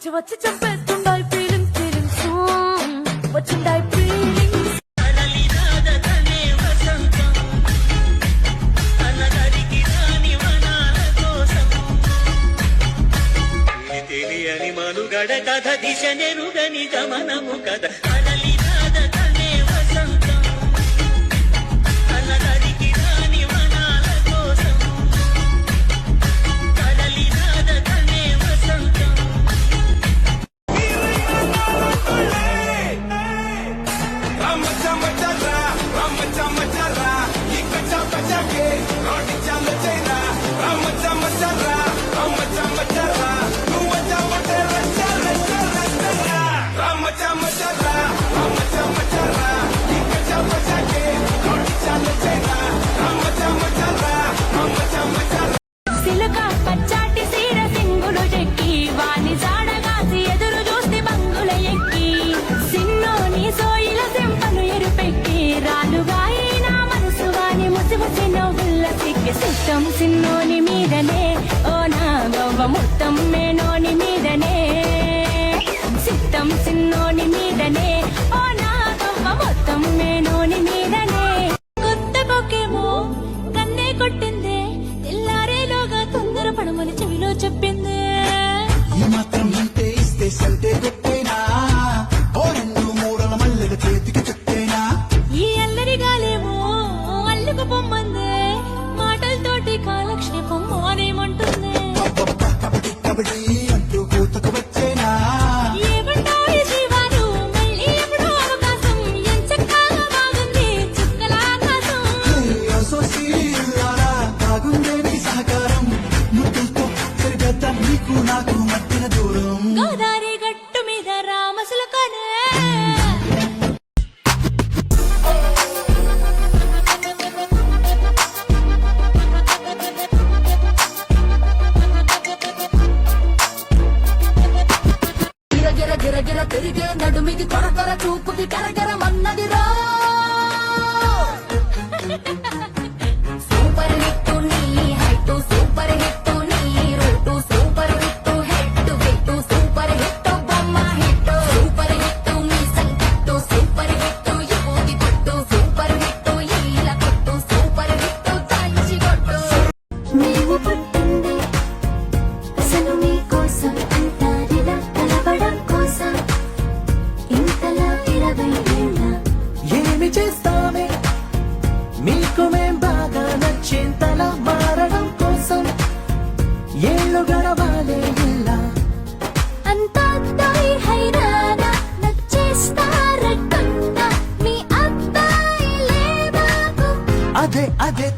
వచ్చి వచ్చి చంపేస్తుండాయి feelings feelings వచ్చిండాయి feelings తెలియని మనుగడ కథ దిశ నెరుగని గమనము కథ సిస్టం సిన్నోని మీదనే ఓ నా గవ్వ మొత్తం మేనోని మీదనే సిస్టం సిన్నోని మీదనే ఓ నా గవ్వ మొత్తం మేనోని మీదనే కొత్త కొక్కేమో కన్నే కొట్టిందే తెల్లారేలోగా తొందర పడమని చెవిలో చెప్పిందే ఈ మాత్రం ఇంతే ఇస్తే సంతే కొట్టేనా ఓ రెండు మూడల మల్లెల చేతికి చుట్టేనా ఈ అల్లరి గాలేమో అల్లుకు పొమ్మందే మాటలతోటి కాలక్షేపం మానేమంటుంది కబడ్డీ కబడ్డీ అంటూ కూతకు వచ్చేనా ఏమంటాయి జీవాలు మళ్ళీ ఎప్పుడో అవకాశం ఎంచక్కాగా బాగుంది చుక్కల ఆకాశం సోసీలారా బాగుందే నీ సహకారం ముద్దులతో సరిగద్ద నీకు నాకు మధ్యన దూరం గోదారి గట్టు మీద రామసులకనే గిర గిర తిరిగే నడుమిది కొర కొర చూపుకి కరగరమన్నదిరా సూపర్ హిట్ నీ హైట్ సూపర్ హిట్ నీ route super hit head weight super hit బొమ్మ హిట్ సూపర్ హిట్ మీ సంకట్టు సూపర్ హిట్ యువతి కొట్టు సూపర్ హిట్ ఈల కొట్టు సూపర్ హిట్ దంచి కొట్టు నీవు పుట్టింది అసలు నీ కోసం అంటారిలా కలవడం కోసం ఇంతలా 20 ఏళ్ళ ఏమి చేస్తామే మీకు మేం బాగా నచ్చేంతలా మారడం కోసం ఏళ్ళు గడవాలే ఇలా అంతా అబ్బాయి హైరానా నచ్చేస్తారకుండా మీ అబ్బాయిలే బాబు అదే అదే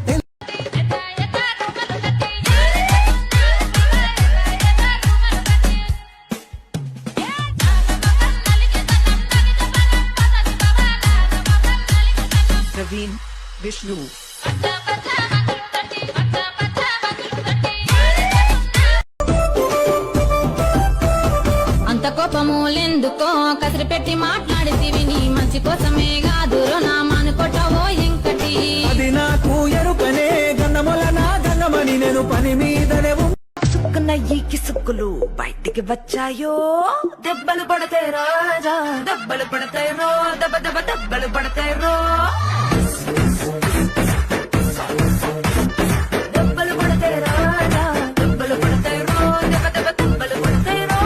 ప్రవీణ్ విష్ణు అంత కోపములెందుకో కసిరి పెట్టి మాట్లాడితివి నీ మంచి కోసమే కాదు నామాను కొట్టవో ఇంకటి అది నాకు ఎరుకనే గన్నముల నా గన్నమని నేను పని మీదనే సుక్కున్న ఈ కిసుక్కులు బయటికి వచ్చాయో దెబ్బలు పడతాయి రాజా దెబ్బలు పడతాయి రో దెబ్బ దెబ్బ దెబ్బలు పడతాయి రో దెబ్బలు పడతాయి రాజా దెబ్బలు పడతాయి రో దెబ్బ దెబ్బ దెబ్బలు పడతాయి రో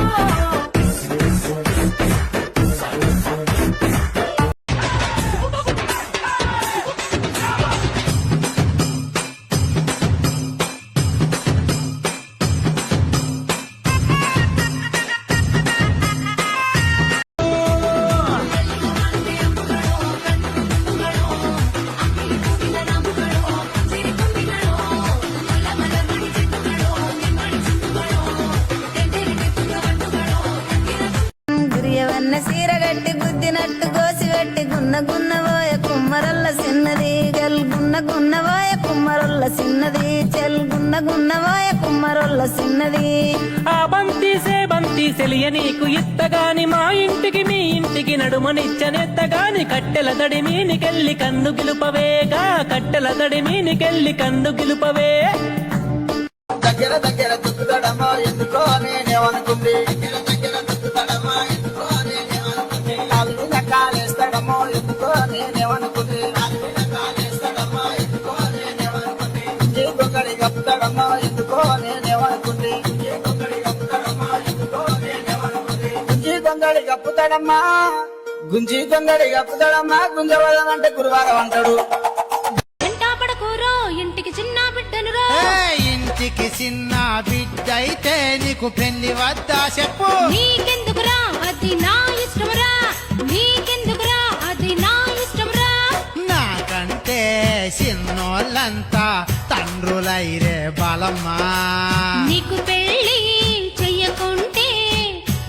సీరగట్టి గుద్దినట్టు గోసిపెట్టి గున్న గున్నబోయ కుమ్మరల్ల సిన్నది గల్ గున్న గున్నబోయ కుమ్మరొల్ల సిన్నది చెల్ గున్న గున్నబోయ కుమ్మరొల్ల సిన్నది ఆ బంతి సేబంతి సెలియ నీకు ఇత్తగాని మా ఇంటికి మీ ఇంటికి నడుమనిచ్చనెత్తగాని కట్టెల దడి మీనికెళ్ళి కన్ను గిలుపవేగా కట్టెల దడి మీనికెళ్ళి కన్ను గిలుపవే దగ్గర దగ్గర తుక్కుదడమో ఎందుకో నేనేమనుకుంది వస్తాడమ్మా గుంజి తొందరి కప్పుతాడమ్మా గుంజవదమంటే గురువారం అంటాడు. ఎంటా పడకూరో ఇంటికి చిన్న బిడ్డను రో ఇంటికి చిన్న బిడ్డ అయితే నీకు పెళ్లి వద్దా చెప్పు. నీకెందుకురా అది నా ఇష్టమురా నీకెందుకురా అది నా ఇష్టమురా నాకంటే చిన్నోళ్ళంతా తండ్రులైరే బలమ్మా. నీకు పెళ్లి చెయ్యకుంటే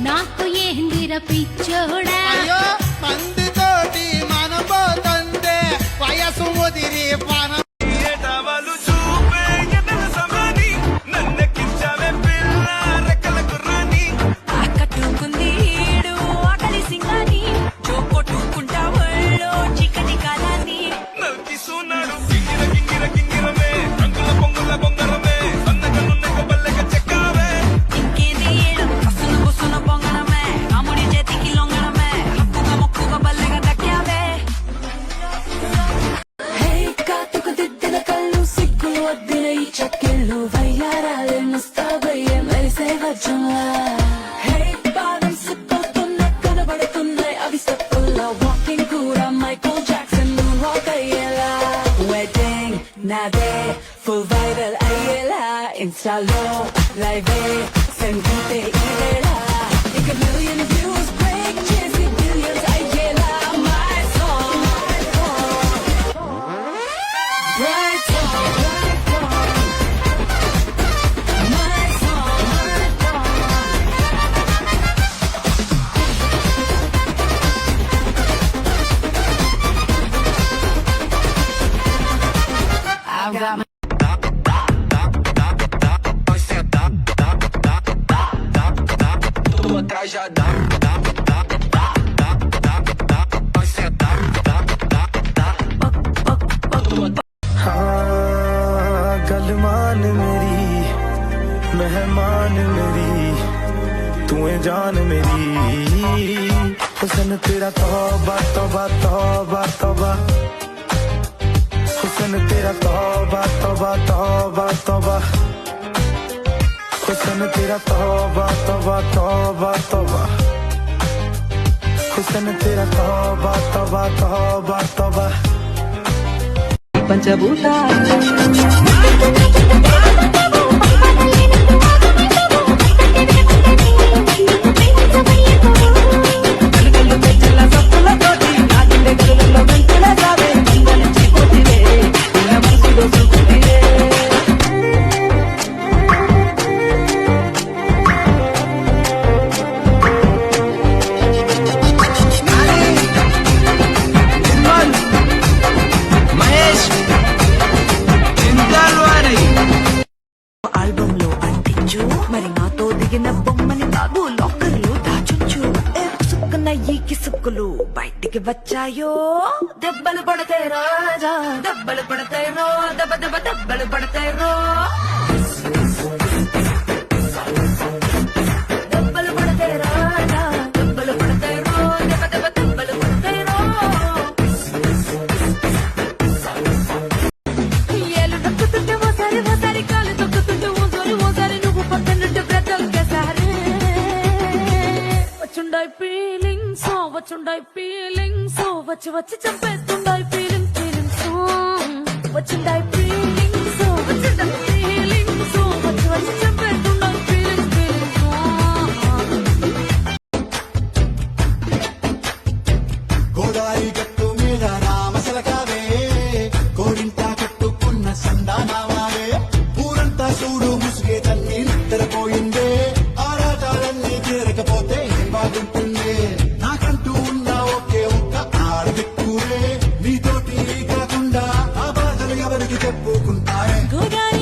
నాకు ఏందిర పిచ్చోడా అయ్యో మందితోటి మనం పోతుందే వయసు ముదిరి పనం. కట్టుకుంది ఈడు ఆకలి సింగాని చోకొట్టుకుంటా ఒళ్ళో చికటి కాలాన్ని ఇంకేది ఈడు కసును కుసును పొంగడమే అమ్ముడి చేతికి లొంగడమే హక్కుగా మొక్కుగా బల్లెగా దక్కావే. హే కాతుకు దిద్దిన కళ్ళు సిక్కులు వద్దిన ఈ చక్కెళ్ళు వయ్యారాలే ముస్తాబయ్యే మెరిసే వజ్రంలా. హే పాదం సిక్కుతున్న కనబడుతున్నాయి అవి స్టెప్పుల్లా వాకింగ్ కూడా మైకల్ జాక్సన్ వాక్ అయ్యేలా. వెడ్డింగ్ నాదే ఫుల్ వైరల్ అయ్యేలా ఇన్స్టాలో లైవ్ సంగీతే ఇవేలా ఇక మిలియన్ వ్యూస్ బ్రేక్ చేసి బిలియన్స్ అయ్యేలా. My song bright song, my song, I've got my गल मान मेरी मेहमान मेरी तू है जान मेरी हुसन तेरा तौबा तौबा तौबा तौबा हुसन तेरा तौबा तौबा तौबा तौबा हुसन तेरा तौबा तौबा तौबा तौबा हुसन तेरा तौबा तौबा तौबा तौबा పంచభూతాలు గలుగలు పెంచల సప్పులతోటి నా గుండె గలుగల్లో వెంటల సావే కిందలించి పోతివే నా మనసులో సుకుతివే. ఆల్బమ్ లో అంటించు మరి నాతో దిగిన బొమ్మని కాదు లాకర్ లో దాచుంచు. ఏ పుసుక్కున్న ఈ కిసుక్కులు బయటికి వచ్చాయో దెబ్బలు పడతాయి రాజా దెబ్బలు పడతాయి రో దెబ్బ దెబ్బ దెబ్బలు పడతాయి రో దెబ్బలు పడతాయి రాజా దెబ్బలు పడతాయి రో దెబ్బ దెబ్బ దెబ్బలు పడతాయి రో. ఏలు నొక్కుతుంటే ఓసారి కాలు తొక్కుతుంటే ఓసారి నువ్వు పక్కనుంటే బ్రతొక్కసారి. వచ్చుండాయి ఫీలింగ్స్ వచ్చి వచ్చి చంపేస్తుండాయి ఫీలింగ్స్ వచ్చిండాయి ఫీలింగ్స్ వచ్చి వచ్చి చంపేస్తుండాయి ఫీలింగ్స్. గోదావరి గట్టు మీద రామసలకావే కోరింటా కట్టుకున్న సందానామావే ఊరంతా చూడు ముసుగే తల్లి నిద్రపోయిందే ఆరాటాలన్నీ తీరకపోతే ఏం బాగుంటుంది. నాకంటూ ఉన్న ఒకే ఒక్క ఆడదిక్కురే నీతోటి కాకుండా ఆ బాధలు ఎవరికి చెప్పుకుంటారే. గోదావరి